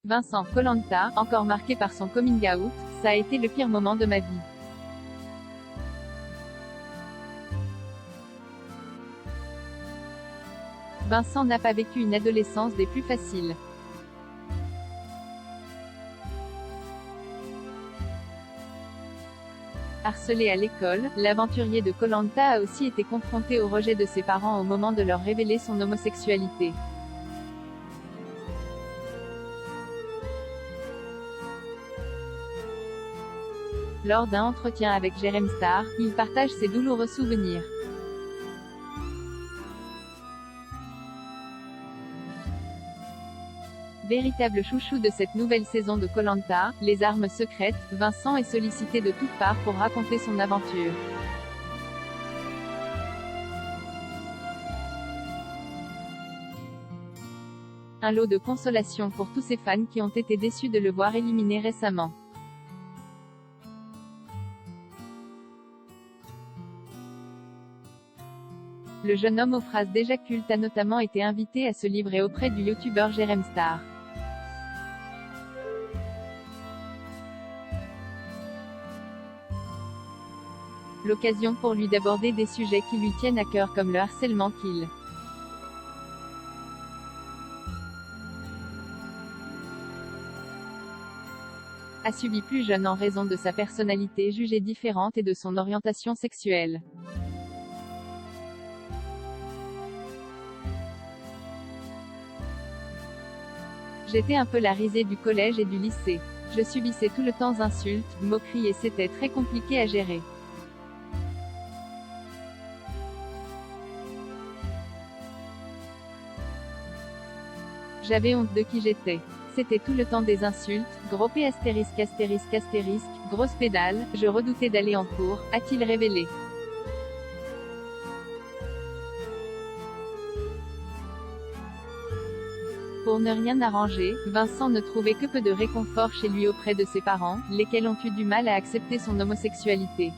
Vincent, Koh Lanta, encore marqué par son coming out, ça a été le pire moment de ma vie. Vincent n'a pas vécu une adolescence des plus faciles. Harcelé à l'école, l'aventurier de Koh Lanta a aussi été confronté au rejet de ses parents au moment de leur révéler son homosexualité. Lors d'un entretien avec Jérém Star, il partage ses douloureux souvenirs. Véritable chouchou de cette nouvelle saison de Koh Lanta, les armes secrètes, Vincent est sollicité de toutes parts pour raconter son aventure. Un lot de consolation pour tous ses fans qui ont été déçus de le voir éliminé récemment. Le jeune homme aux phrases déjà cultes a notamment été invité à se livrer auprès du youtubeur Jérém Star. L'occasion pour lui d'aborder des sujets qui lui tiennent à cœur comme le harcèlement qu'il a subi plus jeune en raison de sa personnalité jugée différente et de son orientation sexuelle. J'étais un peu la risée du collège et du lycée. Je subissais tout le temps insultes, moqueries et c'était très compliqué à gérer. J'avais honte de qui j'étais. C'était tout le temps des insultes, gros P astérisque astérisque astérisque, grosse pédale, je redoutais d'aller en cours, a-t-il révélé. Pour ne rien arranger, Vincent ne trouvait que peu de réconfort chez lui auprès de ses parents, lesquels ont eu du mal à accepter son homosexualité.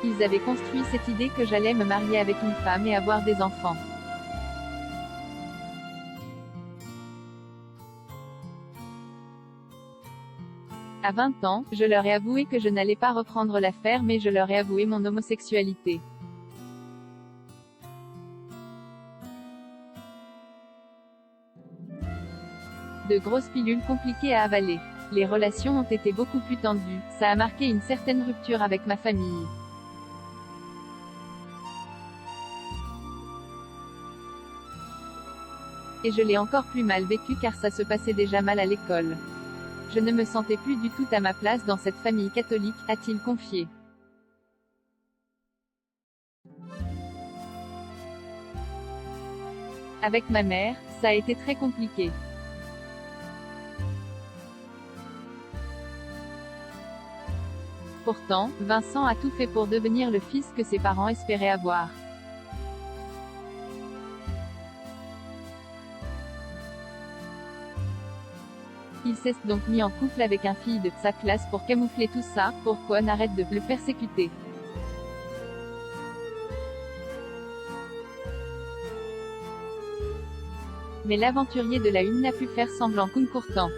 Ils avaient construit cette idée que j'allais me marier avec une femme et avoir des enfants. À 20 ans, je leur ai avoué que je n'allais pas reprendre l'affaire mais je leur ai avoué mon homosexualité. De grosses pilules compliquées à avaler. Les relations ont été beaucoup plus tendues, ça a marqué une certaine rupture avec ma famille. Et je l'ai encore plus mal vécu car ça se passait déjà mal à l'école. Je ne me sentais plus du tout à ma place dans cette famille catholique, a-t-il confié. Avec ma mère, ça a été très compliqué. Pourtant, Vincent a tout fait pour devenir le fils que ses parents espéraient avoir. Il s'est donc mis en couple avec un fille de sa classe pour camoufler tout ça. Pourquoi n'arrête de le persécuter? Mais l'aventurier de la Une n'a pu faire semblant qu'un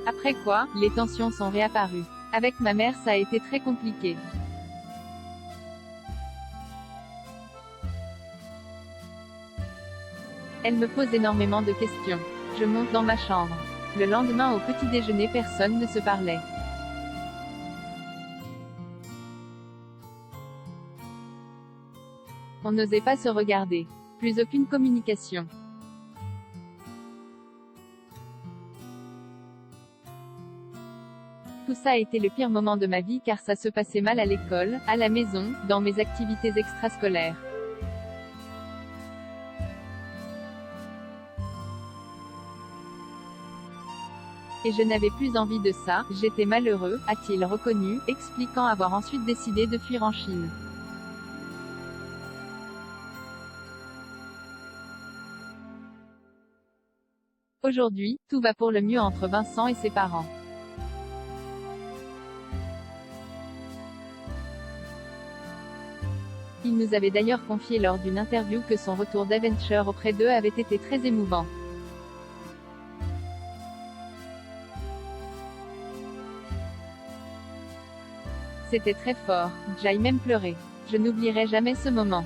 Après quoi, les tensions sont réapparues. Avec ma mère ça a été très compliqué. Elle me pose énormément de questions. Je monte dans ma chambre. Le lendemain au petit déjeuner personne ne se parlait. On n'osait pas se regarder. Plus aucune communication. Tout ça a été le pire moment de ma vie car ça se passait mal à l'école, à la maison, dans mes activités extrascolaires. Et je n'avais plus envie de ça, j'étais malheureux, a-t-il reconnu, expliquant avoir ensuite décidé de fuir en Chine. Aujourd'hui, tout va pour le mieux entre Vincent et ses parents. Il nous avait d'ailleurs confié lors d'une interview que son retour d'Adventure auprès d'eux avait été très émouvant. C'était très fort, j'ai même pleuré. Je n'oublierai jamais ce moment.